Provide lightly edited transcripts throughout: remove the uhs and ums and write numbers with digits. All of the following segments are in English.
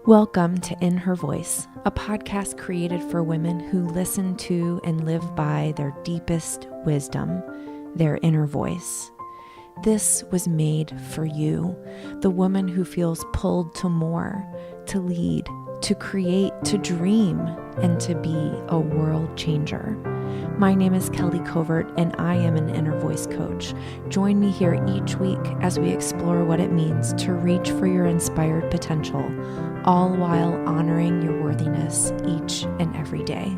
Welcome to In Her Voice, a podcast created for women who listen to and live by their deepest wisdom, their inner voice. This was made for you, the woman who feels pulled to more, to lead, to create, to dream, and to be a world changer. My name is Kelly Covert, and I am an inner voice coach. Join me here each week as we explore what it means to reach for your inspired potential, all while honoring your worthiness each and every day.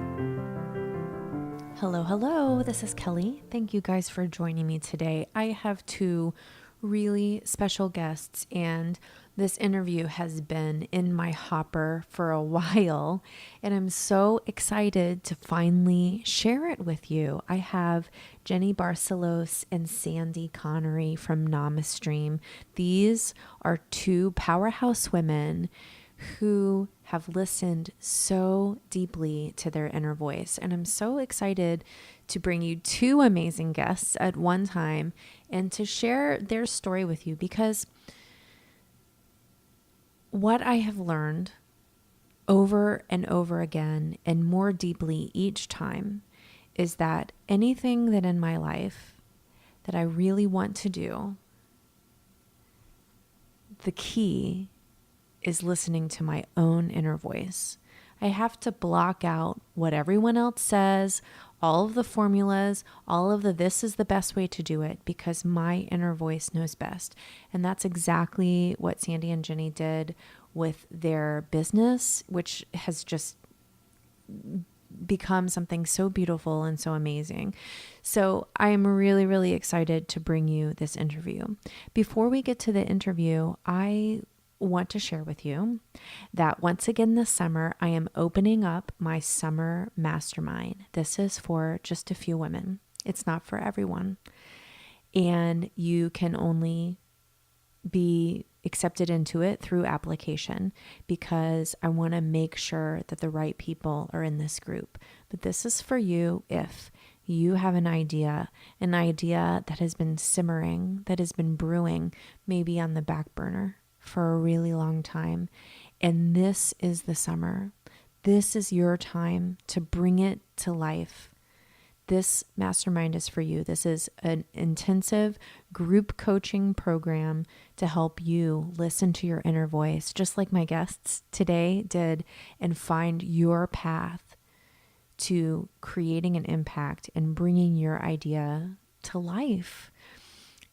Hello, this is Kelly. Thank you guys for joining me today. I have two really special guests, and this interview has been in my hopper for a while, and I'm so excited to finally share it with you. I have Jeni Barcelos and Sandy Connery from Namastream. These are two powerhouse women who have listened so deeply to their inner voice. And I'm so excited to bring you two amazing guests at one time and to share their story with you, because what I have learned over and over again and more deeply each time is that anything that in my life that I really want to do, the key is listening to my own inner voice. I have to block out what everyone else says, all of the formulas, all of the this is the best way to do it, because my inner voice knows best. And that's exactly what Sandy and Jeni did with their business, which has just become something so beautiful and so amazing. So I am really, really excited to bring you this interview. Before we get to the interview, I want to share with you that once again this summer, I am opening up my Summer Mastermind. This is for just a few women. It's not for everyone. And you can only be accepted into it through application, because I want to make sure that the right people are in this group. But this is for you if you have an idea that has been simmering, that has been brewing, maybe on the back burner for a really long time. And this is the summer. This is your time to bring it to life. This mastermind is for you. This is an intensive group coaching program to help you listen to your inner voice, just like my guests today did, and find your path to creating an impact and bringing your idea to life.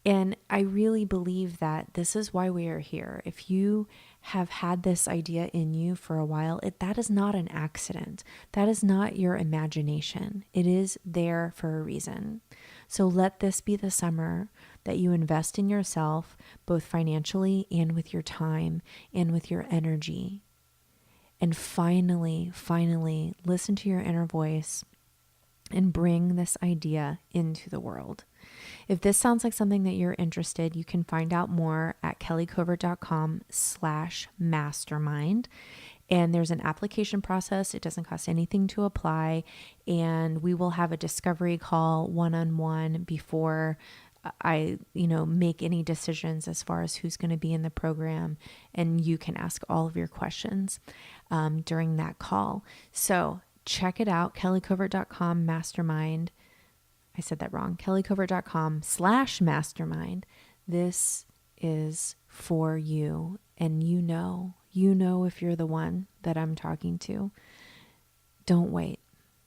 And I really believe that this is why we are here. If you have had this idea in you for a while, that is not an accident. That is not your imagination. It is there for a reason. So let this be the summer that you invest in yourself, both financially and with your time and with your energy. And finally, listen to your inner voice and bring this idea into the world. If this sounds like something that you're interested, you can find out more at kellycovert.com/mastermind. And there's an application process. It doesn't cost anything to apply. And we will have a discovery call one-on-one before I, make any decisions as far as who's going to be in the program. And you can ask all of your questions during that call. So check it out, kellycovert.com/mastermind. I said that wrong. kellycovert.com/mastermind. This is for you. And you know if you're the one that I'm talking to. Don't wait.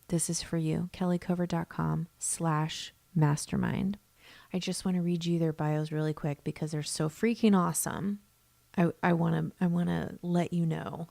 This is for you. kellycovert.com/mastermind. I just want to read you their bios really quick because they're so freaking awesome. I want to let you know.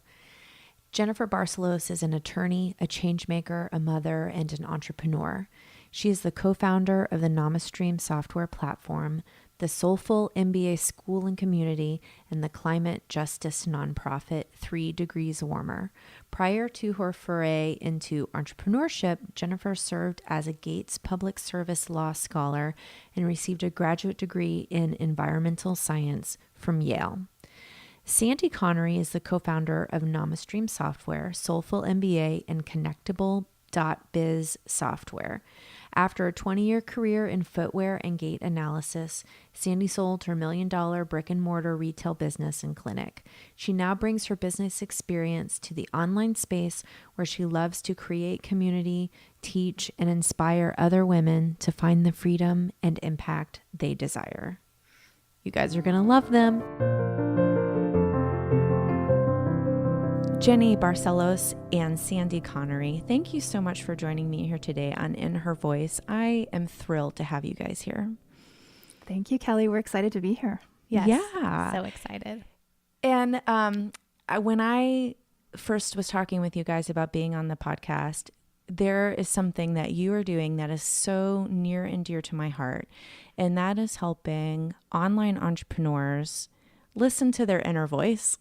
Jennifer Barcelos is an attorney, a change maker, a mother, and an entrepreneur. She is the co-founder of the Namastream software platform, the Soulful MBA school and community, and the climate justice nonprofit 3 Degrees Warmer. Prior to her foray into entrepreneurship, Jennifer served as a Gates Public Service Law Scholar and received a graduate degree in environmental science from Yale. Sandy Connery is the co-founder of Namastream Software, Soulful MBA, and Connectable.biz software. After a 20-year career in footwear and gait analysis, Sandy sold her $1 million brick and mortar retail business and clinic. She now brings her business experience to the online space where she loves to create community, teach, and inspire other women to find the freedom and impact they desire. You guys are going to love them. Jeni Barcelos and Sandy Connery, thank you so much for joining me here today on In Her Voice. I am thrilled to have you guys here. Thank you, Kelly. We're excited to be here. Yes. Yeah. So excited. And when I first was talking with you guys about being on the podcast, there is something that you are doing that is so near and dear to my heart, and that is helping online entrepreneurs listen to their inner voice.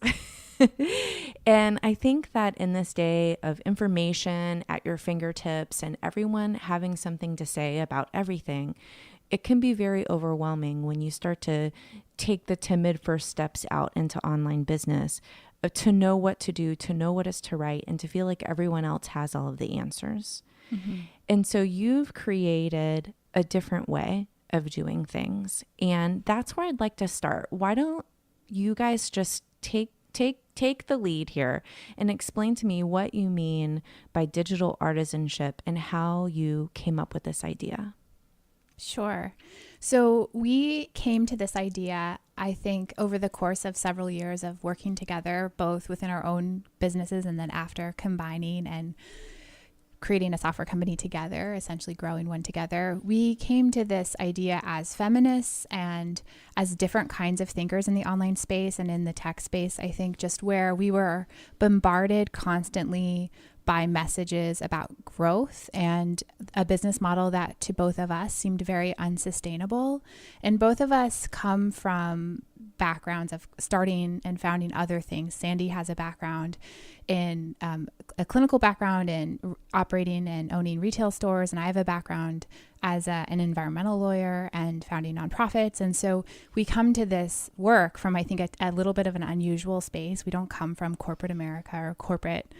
And I think that in this day of information at your fingertips and everyone having something to say about everything, it can be very overwhelming when you start to take the timid first steps out into online business, to know what to do, to know what is to write, and to feel like everyone else has all of the answers. Mm-hmm. And so you've created a different way of doing things. And that's where I'd like to start. Why don't you guys just take the lead here and explain to me what you mean by digital artisanship and how you came up with this idea? Sure. So we came to this idea, I think, over the course of several years of working together, both within our own businesses and then after combining and creating a software company together, essentially growing one together. We came to this idea as feminists and as different kinds of thinkers in the online space and in the tech space, I think, just where we were bombarded constantly by messages about growth and a business model that to both of us seemed very unsustainable. And both of us come from backgrounds of starting and founding other things. Sandy has a background in a clinical background in operating and owning retail stores. And I have a background as an environmental lawyer and founding nonprofits. And so we come to this work from, I think, a little bit of an unusual space. We don't come from corporate America or corporate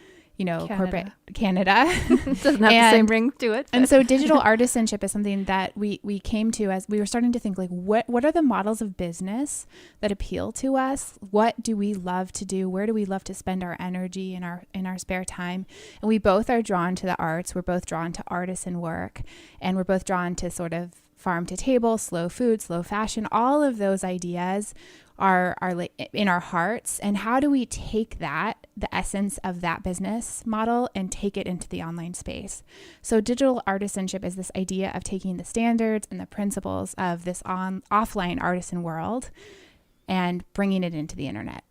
corporate Canada. Doesn't have the same ring to it. And so digital artisanship is something that we came to as we were starting to think, like, what are the models of business that appeal to us? What do we love to do? Where do we love to spend our energy in our spare time? And we both are drawn to the arts. We're both drawn to artisan work, and we're both drawn to sort of farm to table, slow food, slow fashion. All of those ideas are like in our hearts. And how do we take that, the essence of that business model, and take it into the online space? So digital artisanship is this idea of taking the standards and the principles of this offline artisan world and bringing it into the internet.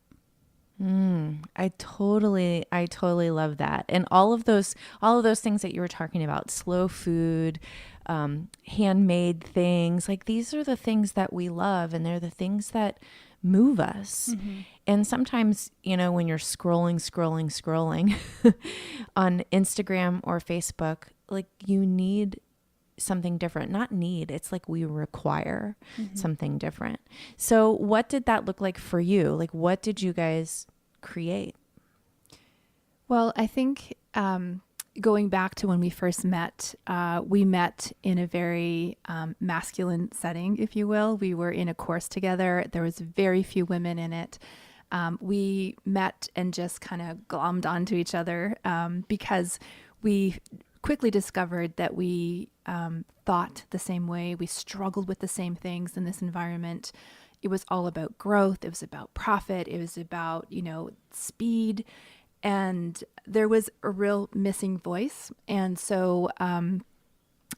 I totally love that. And all of those things that you were talking about, slow food, handmade things, like these are the things that we love, and they're the things that move us. Mm-hmm. And sometimes, when you're scrolling on Instagram or Facebook, like you need something different. Not need, it's like we require something different. So what did that look like for you? Like, what did you guys create? Well, I think going back to when we first met, we met in a very masculine setting, if you will. We were in a course together. There was very few women in it. We met and just kind of glommed onto each other because we quickly discovered that we thought the same way. We struggled with the same things in this environment. It was all about growth. It was about profit. It was about, speed. And there was a real missing voice. And so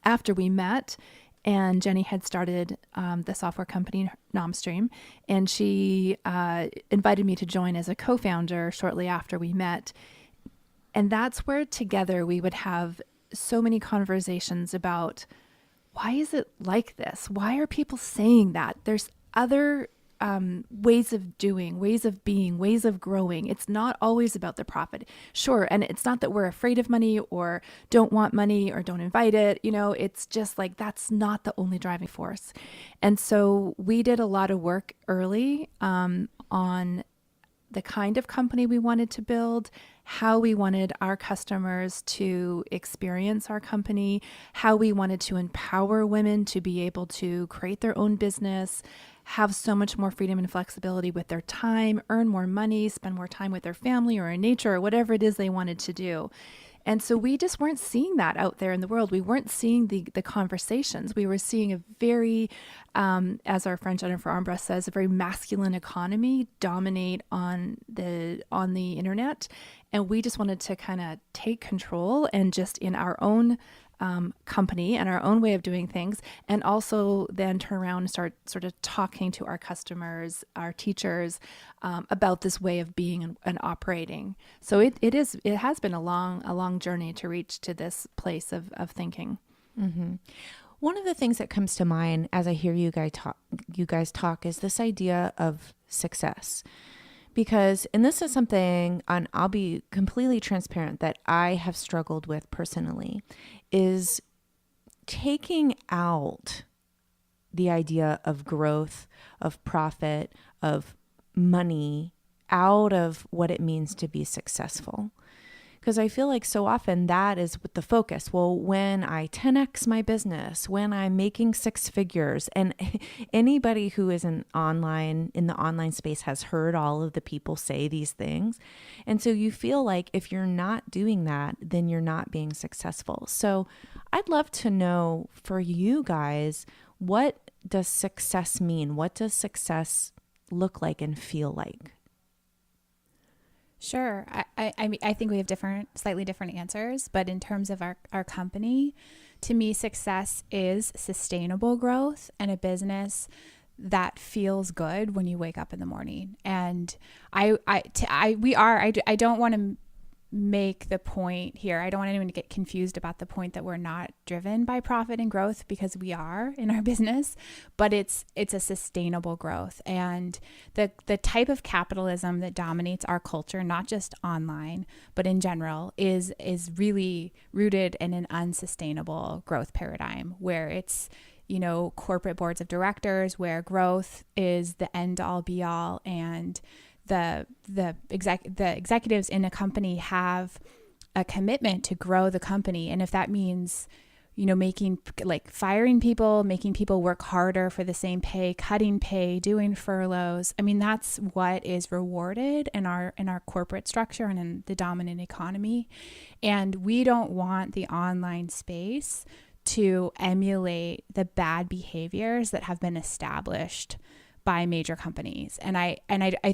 after we met, and Jeni had started the software company Nomstream, and she invited me to join as a co-founder shortly after we met. And that's where together we would have so many conversations about, why is it like this? Why are people saying that? There's other ways of doing, ways of being, ways of growing. It's not always about the profit. Sure. And it's not that we're afraid of money or don't want money or don't invite it. It's just like, that's not the only driving force. And so we did a lot of work early on the kind of company we wanted to build, how we wanted our customers to experience our company, how we wanted to empower women to be able to create their own business, have so much more freedom and flexibility with their time, earn more money, spend more time with their family or in nature or whatever it is they wanted to do. And so we just weren't seeing that out there in the world. We weren't seeing the conversations. We were seeing a very, as our friend Jennifer Armbrust says, a very masculine economy dominate on the internet. And we just wanted to kind of take control and just in our own company and our own way of doing things, and also then turn around and start sort of talking to our customers, our teachers, about this way of being and operating. So it has been a long journey to reach to this place of thinking. Mm-hmm. One of the things that comes to mind as I hear you guys talk is this idea of success. Because, and this is something, and I'll be completely transparent, that I have struggled with personally, is taking out the idea of growth, of profit, of money out of what it means to be successful. Because I feel like so often that is the focus. Well, when I 10x my business, when I'm making six figures, and anybody who is in the online space has heard all of the people say these things. And so you feel like if you're not doing that, then you're not being successful. So I'd love to know for you guys, what does success mean? What does success look like and feel like? Sure. I mean, I think we have slightly different answers, but in terms of our company, to me, success is sustainable growth and a business that feels good when you wake up in the morning. And I don't want to make the point here. I don't want anyone to get confused about the point that we're not driven by profit and growth, because we are in our business, but it's a sustainable growth. And the type of capitalism that dominates our culture, not just online, but in general, is really rooted in an unsustainable growth paradigm where it's, corporate boards of directors, where growth is the end all be all, and the executives in a company have a commitment to grow the company. And if that means, firing people, making people work harder for the same pay, cutting pay, doing furloughs, I mean, that's what is rewarded in our corporate structure and in the dominant economy. And we don't want the online space to emulate the bad behaviors that have been established by major companies. And I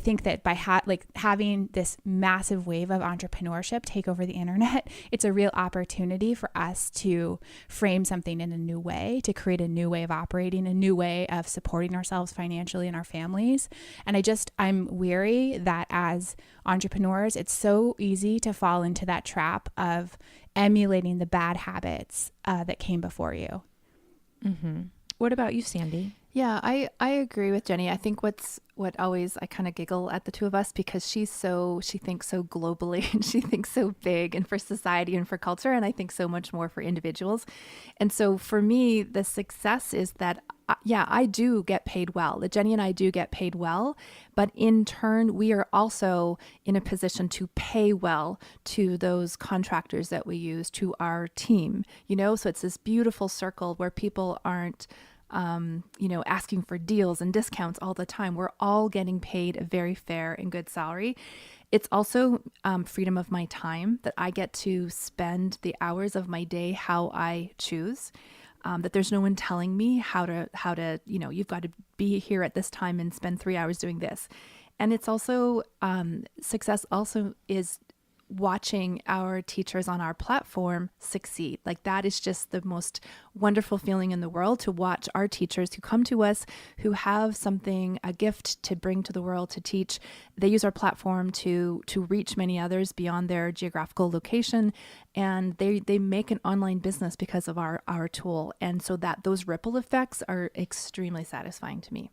think that by having this massive wave of entrepreneurship take over the internet, it's a real opportunity for us to frame something in a new way, to create a new way of operating, a new way of supporting ourselves financially and our families. And I'm weary that as entrepreneurs, it's so easy to fall into that trap of emulating the bad habits that came before you. Mm-hmm. What about you, Sandy? Yeah, I agree with Jeni. I think I kind of giggle at the two of us because she thinks so globally and she thinks so big and for society and for culture. And I think so much more for individuals. And so for me, the success is that, I do get paid well. That Jeni and I do get paid well, but in turn, we are also in a position to pay well to those contractors that we use, to our team, so it's this beautiful circle where people aren't asking for deals and discounts all the time. We're all getting paid a very fair and good salary. It's also freedom of my time, that I get to spend the hours of my day how I choose. That there's no one telling me how to, you've got to be here at this time and spend 3 hours doing this. And it's also, success also is watching our teachers on our platform succeed. Like, that is just the most wonderful feeling in the world, to watch our teachers who come to us, who have something, a gift to bring to the world, to teach. They use our platform to reach many others beyond their geographical location. And they make an online business because of our tool. And so that those ripple effects are extremely satisfying to me.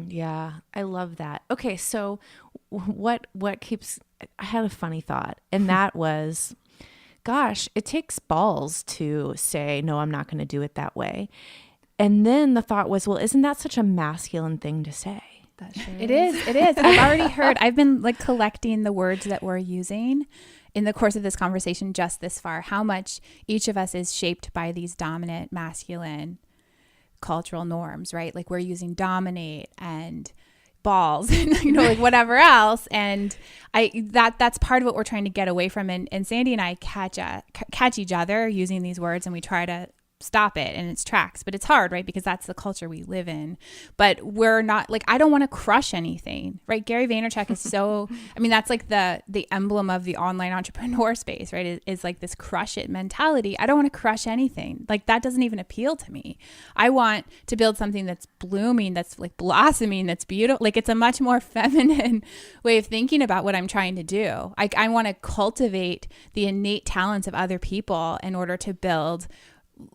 Yeah, I love that. Okay, so I had a funny thought, and that was, gosh, it takes balls to say, no, I'm not going to do it that way. And then the thought was, well, isn't that such a masculine thing to say? That sure It is. I've already heard, I've been like collecting the words that we're using in the course of this conversation just this far, how much each of us is shaped by these dominant masculine cultural norms, right? Like we're using dominate and balls and, you know, like whatever else. And that's part of what we're trying to get away from. And Sandy and I catch each other using these words, and we try to stop it in its tracks, but it's hard, right? Because that's the culture we live in. But we're not like, I don't want to crush anything, right? Gary Vaynerchuk is so, I mean, that's like the emblem of the online entrepreneur space, right? Is like this crush it mentality. I don't want to crush anything. Like that doesn't even appeal to me. I want to build something that's blooming, that's like blossoming, that's beautiful. Like it's a much more feminine way of thinking about what I'm trying to do. I want to cultivate the innate talents of other people in order to build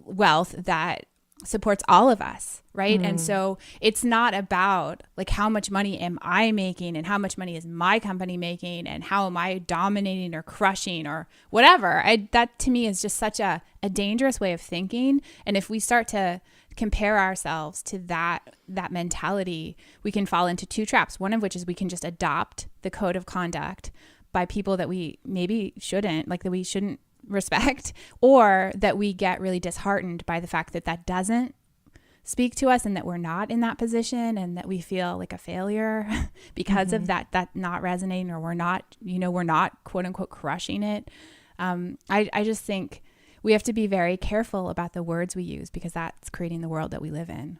wealth that supports all of us, right? And so it's not about like how much money am I making and how much money is my company making and how am I dominating or crushing or whatever. That to me is just such a dangerous way of thinking. And if we start to compare ourselves to that mentality, we can fall into two traps. One of which is we can just adopt the code of conduct by people that we maybe shouldn't, like that we shouldn't respect, or that we get really disheartened by the fact that that doesn't speak to us and that we're not in that position and that we feel like a failure because of that not resonating, or we're not quote unquote crushing it. I just think we have to be very careful about the words we use, because that's creating the world that we live in.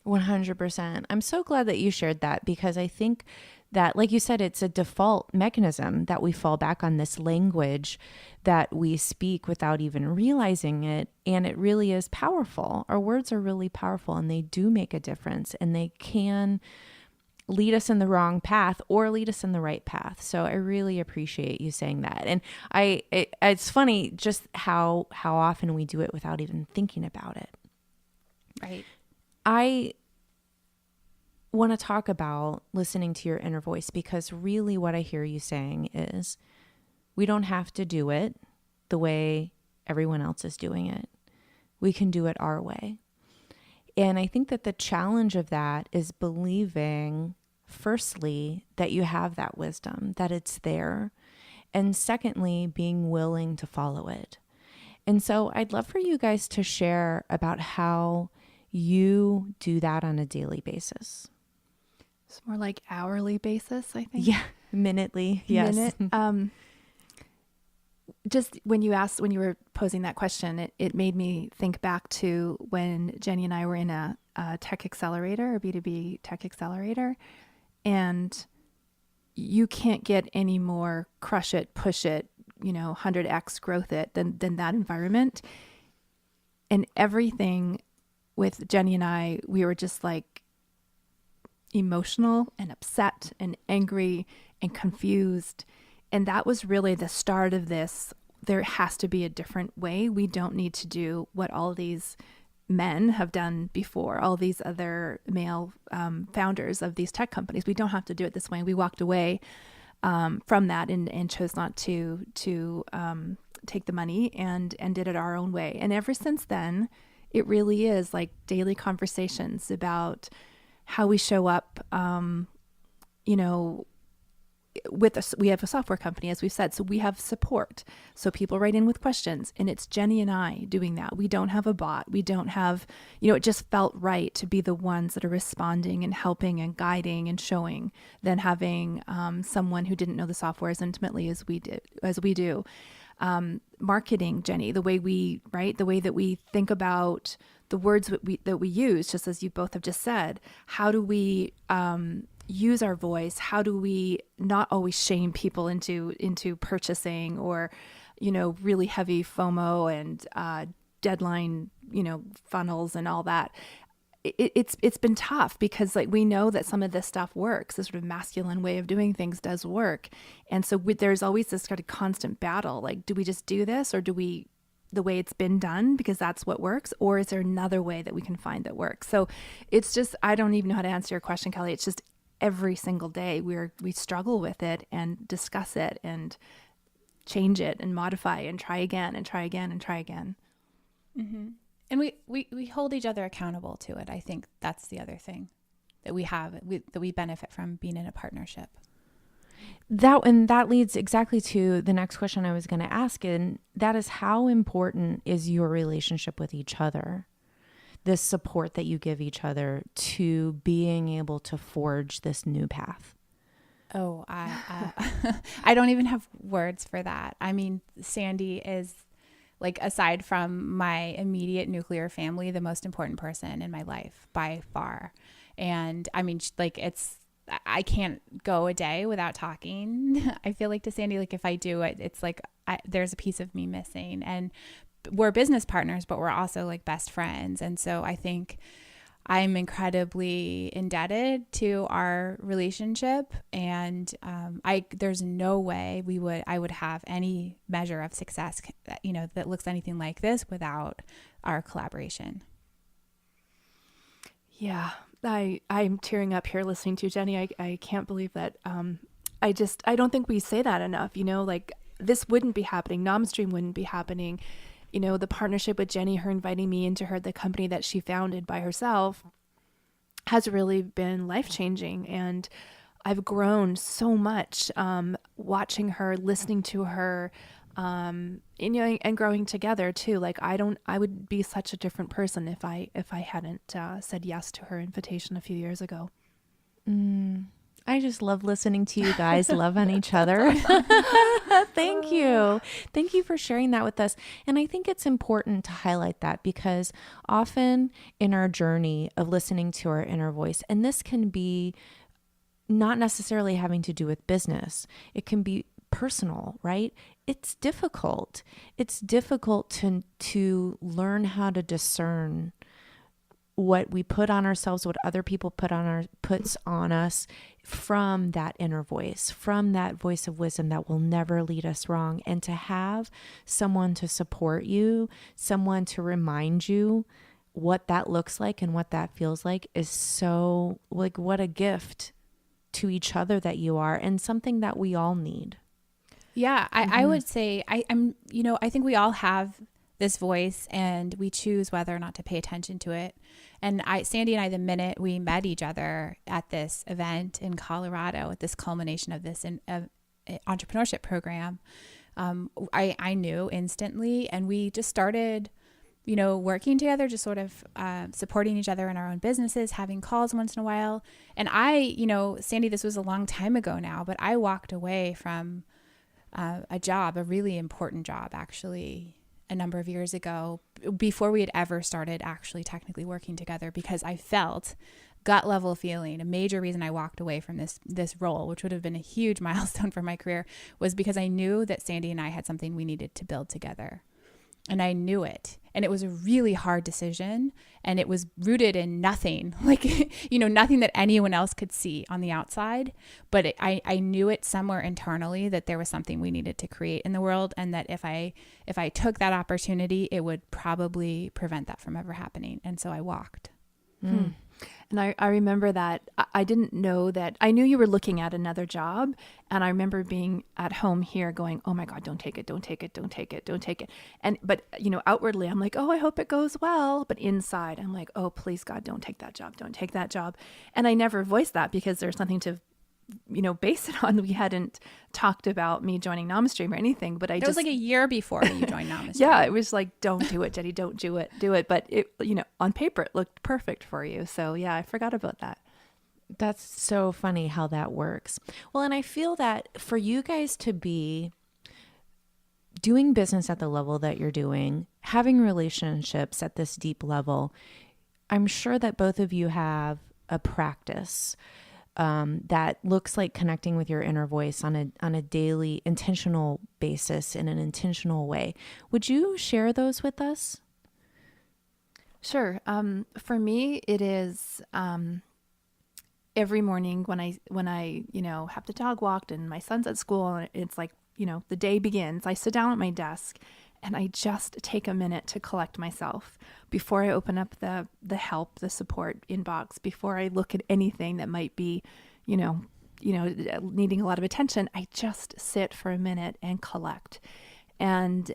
100%. I'm so glad that you shared that, because I think that, like you said, it's a default mechanism that we fall back on, this language that we speak without even realizing it. And it really is powerful. Our words are really powerful, and they do make a difference, and they can lead us in the wrong path or lead us in the right path. So I really appreciate you saying that. And it's funny just how often we do it without even thinking about it. Right. I want to talk about listening to your inner voice, because really what I hear you saying is we don't have to do it the way everyone else is doing it. We can do it our way. And I think that the challenge of that is believing, firstly, that you have that wisdom, that it's there. And secondly, being willing to follow it. And so I'd love for you guys to share about how you do that on a daily basis. It's more like hourly basis, I think. Yeah, minutely. Yes. Just when you were posing that question, it made me think back to when Jeni and I were in a tech accelerator, a B2B tech accelerator, and you can't get any more crush it, push it, 100x growth it than that environment. And everything with Jeni and I, we were just like emotional and upset and angry and confused. And that was really the start of this. There has to be a different way. We don't need to do what all these men have done before, all these other male founders of these tech companies. We don't have to do it this way. We walked away from that and chose not to take the money and did it our own way. And ever since then, it really is like daily conversations about how we show up, with us. We have a software company, as we've said, so we have support. So people write in with questions, and it's Jeni and I doing that. We don't have a bot. We don't have, it just felt right to be the ones that are responding and helping and guiding and showing than having someone who didn't know the software as intimately as we do. Marketing, Jeni, the way that we think about the words that we use, just as you both have just said. How do we use our voice? How do we not always shame people into purchasing, or really heavy FOMO and deadline funnels and all that? It's been tough, because like we know that some of this stuff works. This sort of masculine way of doing things does work, and so there's always this kind of constant battle. Like, do we just do this, or do we the way it's been done because that's what works, or is there another way that we can find that works? So it's just, I don't even know how to answer your question, Kelly. It's just every single day we struggle with it and discuss it and change it and modify and try again and try again and try again. Mm-hmm. And we hold each other accountable to it. I think that's the other thing. that we benefit from being in a partnership. That leads exactly to the next question I was going to ask, and that is, how important is your relationship with each other? This support that you give each other to being able to forge this new path. Oh, I don't even have words for that. I mean, Sandy is, like, aside from my immediate nuclear family, the most important person in my life by far. And I mean, like, I can't go a day without talking. I feel like to Sandy, like if I do it, it's like there's a piece of me missing. And we're business partners, but we're also like best friends. And so I think I'm incredibly indebted to our relationship, and there's no way I would have any measure of success, that looks anything like this without our collaboration. Yeah, I'm tearing up here listening to you, Jeni. I can't believe that. I don't think we say that enough. Like, this wouldn't be happening. NomStream wouldn't be happening. The partnership with Jeni, her inviting me into the company that she founded by herself, has really been life-changing. And I've grown so much watching her, listening to her, and growing together too. Like, I would be such a different person if I hadn't said yes to her invitation a few years ago. I just love listening to you guys love on each other. Thank you. Thank you for sharing that with us. And I think it's important to highlight that, because often in our journey of listening to our inner voice, and this can be not necessarily having to do with business, it can be personal, right? It's difficult. It's difficult to learn how to discern what we put on ourselves, what other people puts on us, from that inner voice, from that voice of wisdom that will never lead us wrong. And to have someone to support you, someone to remind you what that looks like and what that feels like, is so, like, what a gift to each other that you are, and something that we all need. Yeah, I would say I think we all have this voice, and we choose whether or not to pay attention to it. And Sandy and I, the minute we met each other at this event in Colorado, at this culmination of this entrepreneurship program, I knew instantly, and we just started, working together, just sort of supporting each other in our own businesses, having calls once in a while. And Sandy, this was a long time ago now, but I walked away from a job, a really important job, actually, a number of years ago, before we had ever started actually technically working together, because I felt gut level feeling, a major reason I walked away from this role, which would have been a huge milestone for my career, was because I knew that Sandy and I had something we needed to build together. And I knew it. And it was a really hard decision. And it was rooted in nothing, nothing that anyone else could see on the outside. But I knew it somewhere internally that there was something we needed to create in the world. And that if I took that opportunity, it would probably prevent that from ever happening. And so I walked. And I remember that I didn't know that. I knew you were looking at another job, and I remember being at home here going, oh my God, don't take it, don't take it, don't take it, don't take it. But outwardly I'm like, oh, I hope it goes well. But inside I'm like, oh, please God, don't take that job. Don't take that job. And I never voiced that because there's nothing to base it on. We hadn't talked about me joining NomStream or anything, but it was like a year before you joined NomStream. Yeah, it was like, don't do it, Jeni, don't do it. But it, on paper, it looked perfect for you. So yeah, I forgot about that. That's so funny how that works. Well, and I feel that for you guys to be doing business at the level that you're doing, having relationships at this deep level, I'm sure that both of you have a practice that looks like connecting with your inner voice on a daily intentional basis, in an intentional way. Would you share those with us? Sure. For me, it is every morning when I have the dog walked and my son's at school, and it's like, the day begins. I sit down at my desk and I just take a minute to collect myself before I open up the help, the support inbox, before I look at anything that might be, needing a lot of attention. I just sit for a minute and collect. And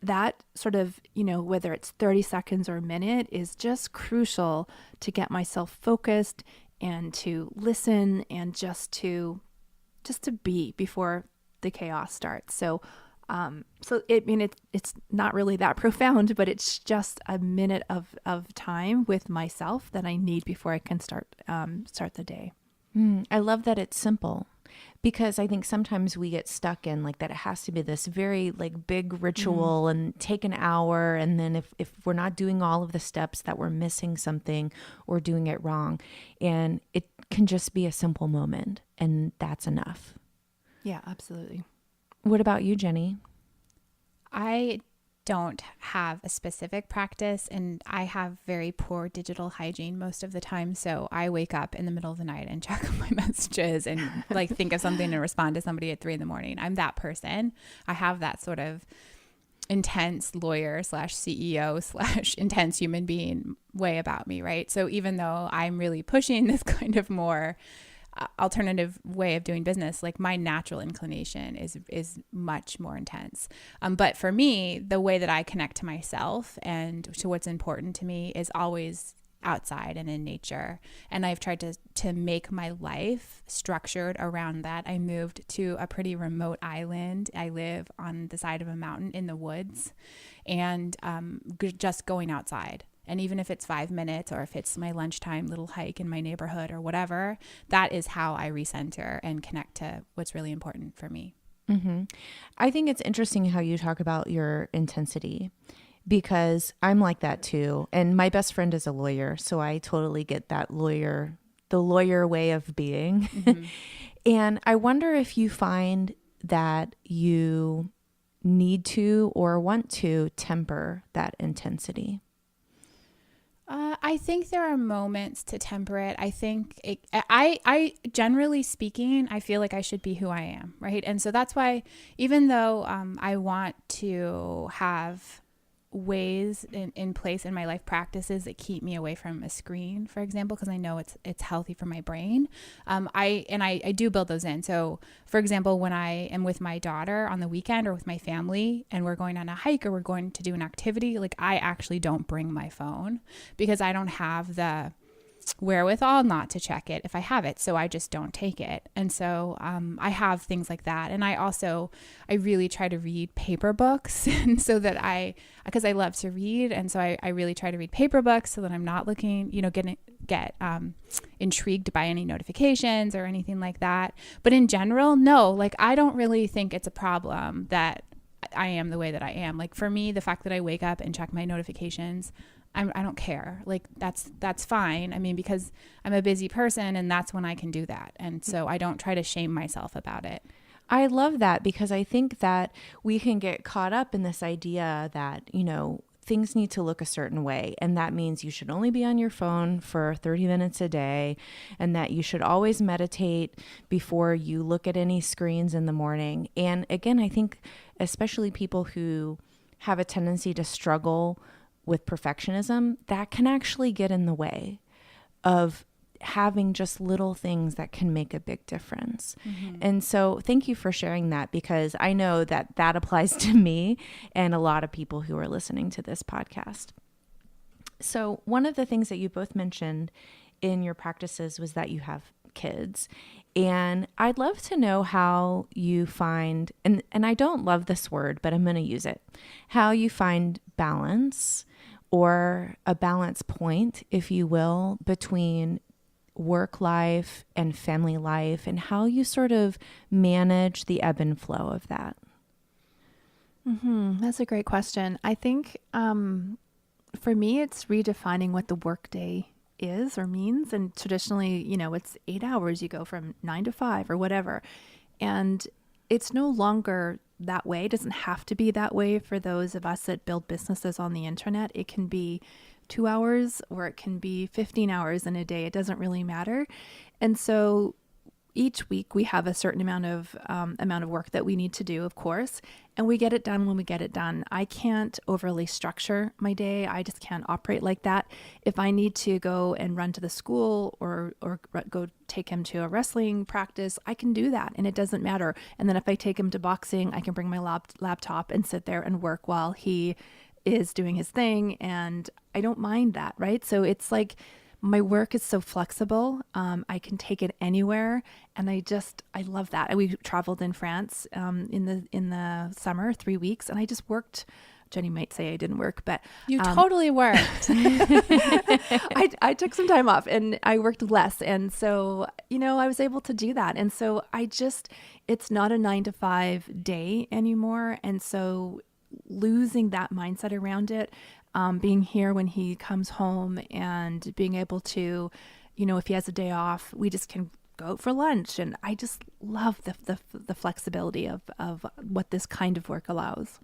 that sort of, whether it's 30 seconds or a minute, is just crucial to get myself focused and to listen and just to be before the chaos starts. So it's not really that profound, but it's just a minute of time with myself that I need before I can start the day. I love that it's simple, because I think sometimes we get stuck in like that it has to be this very like big ritual and take an hour. And then if we're not doing all of the steps, that we're missing something or doing it wrong. And it can just be a simple moment, and that's enough. Yeah, absolutely. What about you, Jeni? I don't have a specific practice, and I have very poor digital hygiene most of the time. So I wake up in the middle of the night and check my messages and like think of something and respond to somebody at 3 a.m. I'm that person. I have that sort of intense lawyer / CEO / intense human being way about me, right? So even though I'm really pushing this kind of more alternative way of doing business, like my natural inclination is much more intense. But for me, the way that I connect to myself and to what's important to me is always outside and in nature. And I've tried to make my life structured around that. I moved to a pretty remote island. I live on the side of a mountain in the woods, and just going outside. And even if it's 5 minutes, or if it's my lunchtime little hike in my neighborhood or whatever, that is how I recenter and connect to what's really important for me. Mm-hmm. I think it's interesting how you talk about your intensity, because I'm like that too. And my best friend is a lawyer, so I totally get the lawyer way of being. Mm-hmm. And I wonder if you find that you need to or want to temper that intensity. I think there are moments to temper it. I think I generally speaking, I feel like I should be who I am, right? And so that's why, even though I want to have ways in place in my life, practices that keep me away from a screen, for example, because I know it's healthy for my brain. I do build those in. So for example, when I am with my daughter on the weekend or with my family and we're going on a hike or we're going to do an activity, like I actually don't bring my phone, because I don't have the wherewithal not to check it if I have it. So I just don't take it. And so I have things like that. And I really try to read paper books, and so that because I love to read. And so I really try to read paper books so that I'm not looking, get intrigued by any notifications or anything like that. But in general, no, like I don't really think it's a problem that I am the way that I am. Like for me, the fact that I wake up and check my notifications, I don't care. Like that's fine. I mean, because I'm a busy person, and that's when I can do that. And so I don't try to shame myself about it. I love that, because I think that we can get caught up in this idea that, things need to look a certain way. And that means you should only be on your phone for 30 minutes a day, and that you should always meditate before you look at any screens in the morning. And again, I think especially people who have a tendency to struggle with perfectionism, that can actually get in the way of having just little things that can make a big difference. Mm-hmm. And so thank you for sharing that, because I know that applies to me and a lot of people who are listening to this podcast. So one of the things that you both mentioned in your practices was that you have kids. And I'd love to know how you find, and I don't love this word, but I'm going to use it, how you find balance, or a balance point, if you will, between work life and family life, and how you sort of manage the ebb and flow of that. Mm-hmm. That's a great question. I think for me, it's redefining what the workday is or means. And traditionally, it's 8 hours. You go from 9 to 5 or whatever. And it's no longer that way. It doesn't have to be that way for those of us that build businesses on the internet. It can be 2 hours, or it can be 15 hours in a day. It doesn't really matter. And so, each week we have a certain amount of work that we need to do, of course, and we get it done when we get it done. I can't overly structure my day. I just can't operate like that. If I need to go and run to the school or go take him to a wrestling practice, I can do that, and it doesn't matter. And then if I take him to boxing, I can bring my laptop and sit there and work while he is doing his thing, and I don't mind that, right? So it's like my work is so flexible. I can take it anywhere, and I love that. We traveled in France in the summer, 3 weeks, and I just worked. Jenny might say I didn't work, but you totally worked. I took some time off and I worked less, and so I was able to do that. And so it's not a 9-to-5 day anymore, and so losing that mindset around it, being here when he comes home and being able to, if he has a day off, we just can go out for lunch. And I just love the flexibility of what this kind of work allows.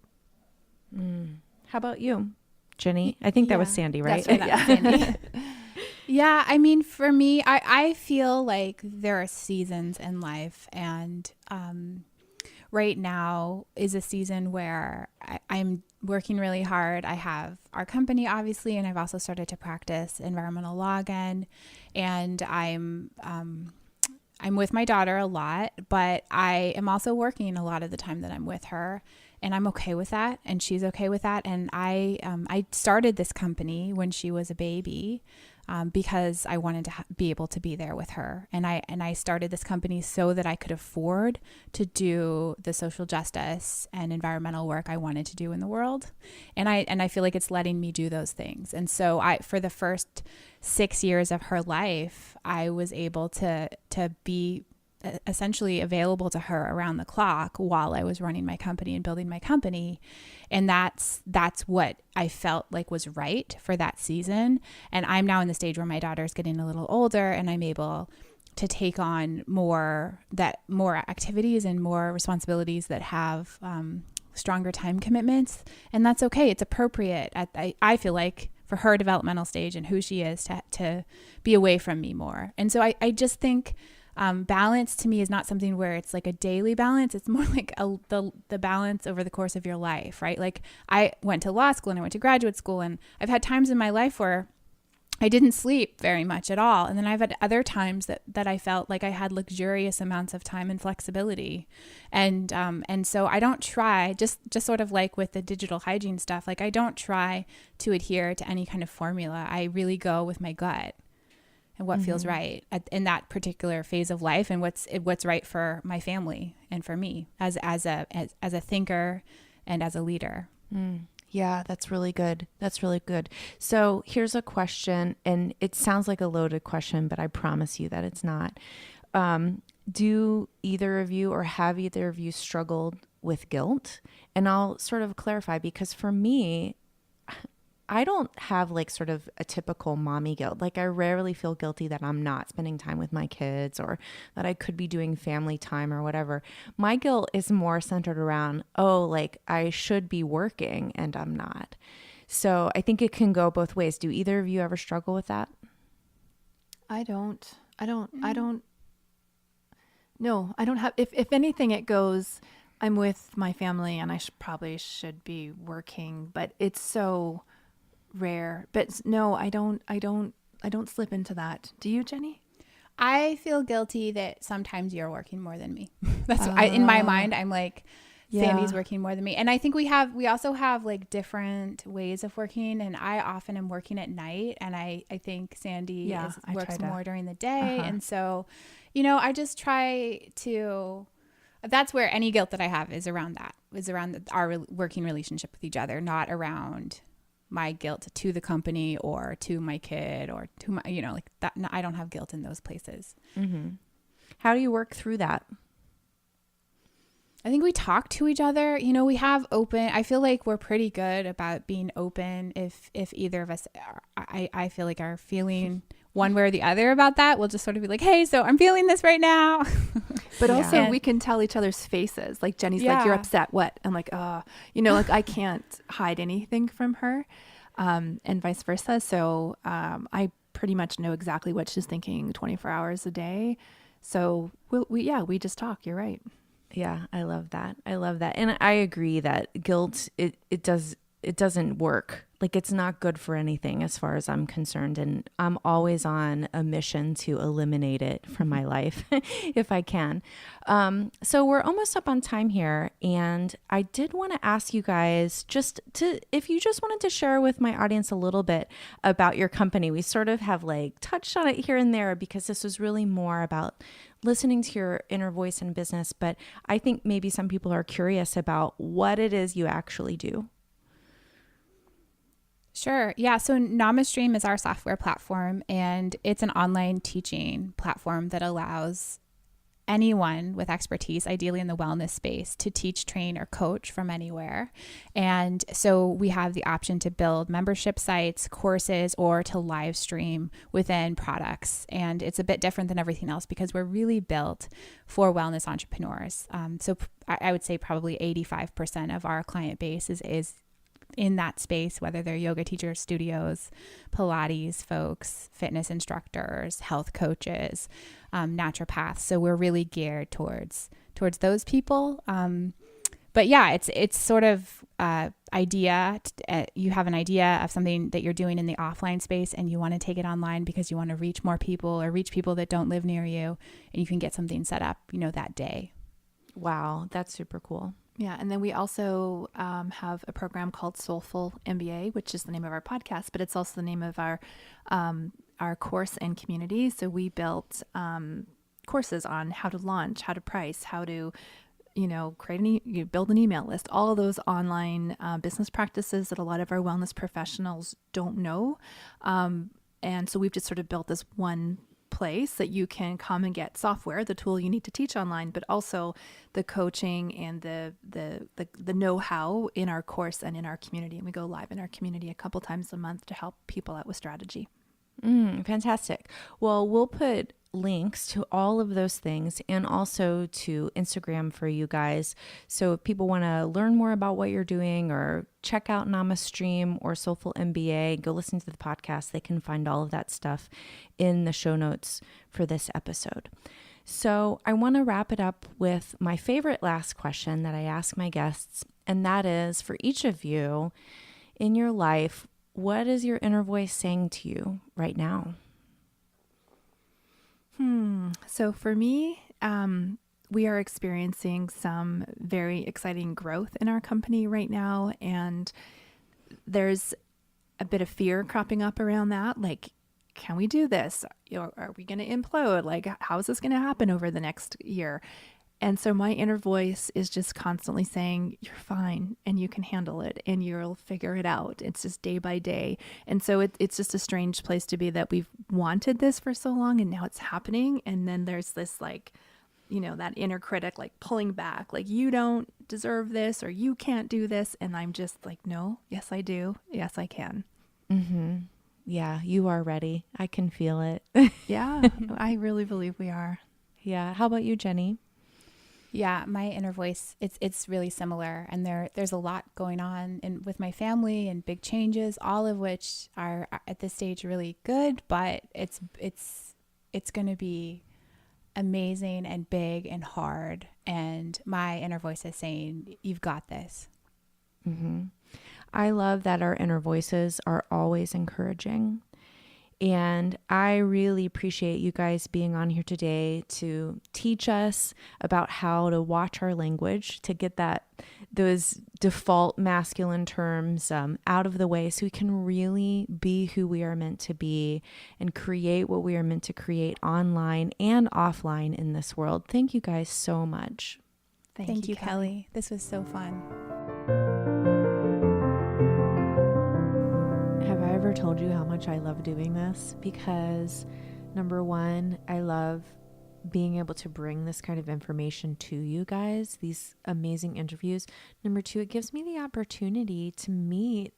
How about you, Jenny? I think that was Sandy, right? That's right, that was Sandy. Yeah, I mean, for me, I feel like there are seasons in life, and right now is a season where I'm working really hard. I have our company, obviously, and I've also started to practice environmental law again. And I'm with my daughter a lot, but I am also working a lot of the time that I'm with her, and I'm okay with that, and she's okay with that. And I started this company when she was a baby, because I wanted to be able to be there with her. And I started this company so that I could afford to do the social justice and environmental work I wanted to do in the world. And I feel like it's letting me do those things. And so for the first 6 years of her life, I was able to be essentially available to her around the clock while I was running my company and building my company. And that's what I felt like was right for that season. And I'm now in the stage where my daughter's getting a little older, and I'm able to take on more activities and more responsibilities that have stronger time commitments. And that's okay. It's appropriate. I feel like for her developmental stage and who she is to be away from me more. And so I just think balance to me is not something where it's like a daily balance. It's more like the balance over the course of your life, right? Like I went to law school and I went to graduate school, and I've had times in my life where I didn't sleep very much at all. And then I've had other times that I felt like I had luxurious amounts of time and flexibility. And so I don't try, just sort of like with the digital hygiene stuff, like I don't try to adhere to any kind of formula. I really go with my gut and what feels right in that particular phase of life, and what's right for my family and for me as a thinker and as a leader. Yeah, that's really good. That's really good. So here's a question, and it sounds like a loaded question, but I promise you that it's not. Do either of you, or have either of you, struggled with guilt? And I'll sort of clarify, because for me, I don't have like sort of a typical mommy guilt. Like I rarely feel guilty that I'm not spending time with my kids, or that I could be doing family time or whatever. My guilt is more centered around, like I should be working and I'm not. So I think it can go both ways. Do either of you ever struggle with that? I don't. No, I don't have, if anything, it goes, I'm with my family and I probably should be working, but it's so rare. But no, I don't slip into that. Do you, Jenny? I feel guilty that sometimes you're working more than me. That's in my mind, I'm like, Sandy's working more than me. And I think we also have like different ways of working, and I often am working at night, and I think Sandy works more during the day. And so, I just try to, that's where any guilt that I have is around our working relationship with each other, not around my guilt to the company or to my kid or to my, like that. I don't have guilt in those places. How do you work through that? I think we talk to each other. We have I feel like we're pretty good about being open. If either of us, I feel like are feeling one way or the other about that, we'll just sort of be like, hey, so I'm feeling this right now. But also we can tell each other's faces. Like Jenny's like, you're upset. What? I'm like, like I can't hide anything from her, and vice versa. So I pretty much know exactly what she's thinking 24 hours a day. So we just talk. You're right. Yeah, I love that. I love that. And I agree that guilt, it doesn't work. Like, it's not good for anything as far as I'm concerned. And I'm always on a mission to eliminate it from my life if I can. So we're almost up on time here. And I did want to ask you guys if you just wanted to share with my audience a little bit about your company. We sort of have like touched on it here and there because this was really more about listening to your inner voice in business. But I think maybe some people are curious about what it is you actually do. Sure. Yeah. So NamaStream is our software platform, and it's an online teaching platform that allows anyone with expertise, ideally in the wellness space, to teach, train, or coach from anywhere. And so we have the option to build membership sites, courses, or to live stream within products. And it's a bit different than everything else because we're really built for wellness entrepreneurs. So I would say probably 85% of our client base is in that space, whether they're yoga teachers, studios, Pilates folks, fitness instructors, health coaches, naturopaths. So we're really geared towards those people. But yeah, it's sort of idea. You have an idea of something that you're doing in the offline space, and you want to take it online because you want to reach more people or reach people that don't live near you, and you can get something set up, that day. Wow, that's super cool. Yeah. And then we also have a program called Soulful MBA, which is the name of our podcast, but it's also the name of our course and community. So we built courses on how to launch, how to price, how to, build an email list, all of those online business practices that a lot of our wellness professionals don't know. And so we've just sort of built this one place that you can come and get software, the tool you need to teach online, but also the coaching and the know-how in our course and in our community. And we go live in our community a couple times a month to help people out with strategy. Fantastic. Well, we'll put links to all of those things and also to Instagram for you guys. So if people want to learn more about what you're doing or check out NamaStream or Soulful MBA, go listen to the podcast. They can find all of that stuff in the show notes for this episode. So I want to wrap it up with my favorite last question that I ask my guests. And that is, for each of you in your life, what is your inner voice saying to you right now? So for me, we are experiencing some very exciting growth in our company right now. And there's a bit of fear cropping up around that. Like, can we do this? Are we going to implode? Like, how is this going to happen over the next year? And so my inner voice is just constantly saying, you're fine and you can handle it and you'll figure it out. It's just day by day. And so it's just a strange place to be that we've wanted this for so long and now it's happening. And then there's this that inner critic, like pulling back, like you don't deserve this or you can't do this. And I'm just like, no, yes, I do. Yes, I can. Mm-hmm. Yeah, you are ready. I can feel it. Yeah, I really believe we are. Yeah. How about you, Jeni? Yeah, my inner voice, it's really similar. And there's a lot going on with my family and big changes, all of which are at this stage really good, but it's going to be amazing and big and hard. And my inner voice is saying, you've got this. Mm-hmm. I love that our inner voices are always encouraging. And I really appreciate you guys being on here today to teach us about how to watch our language, to get those default masculine terms out of the way so we can really be who we are meant to be and create what we are meant to create online and offline in this world. Thank you guys so much. Thank you, Kelly. This was so fun. Told you how much I love doing this because number one, I love being able to bring this kind of information to you guys, these amazing interviews. Number two, it gives me the opportunity to meet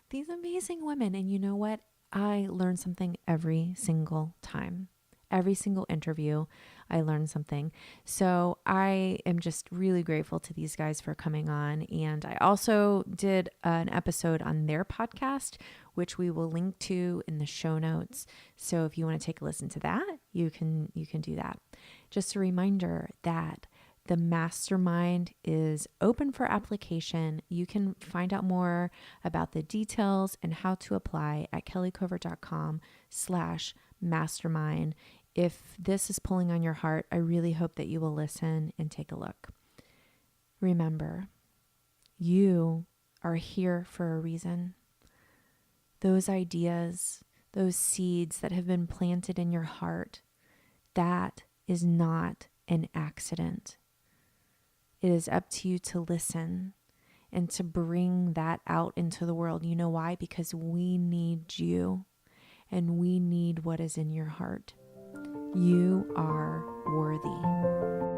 these amazing women. And you know what? I learn something every single time. Every single interview, I learn something. So I am just really grateful to these guys for coming on. And I also did an episode on their podcast, which we will link to in the show notes. So if you want to take a listen to that, you can do that. Just a reminder that the mastermind is open for application. You can find out more about the details and how to apply at kellycovert.com/mastermind. If this is pulling on your heart, I really hope that you will listen and take a look. Remember, you are here for a reason. Those ideas, those seeds that have been planted in your heart, that is not an accident. It is up to you to listen and to bring that out into the world. You know why? Because we need you and we need what is in your heart. You are worthy.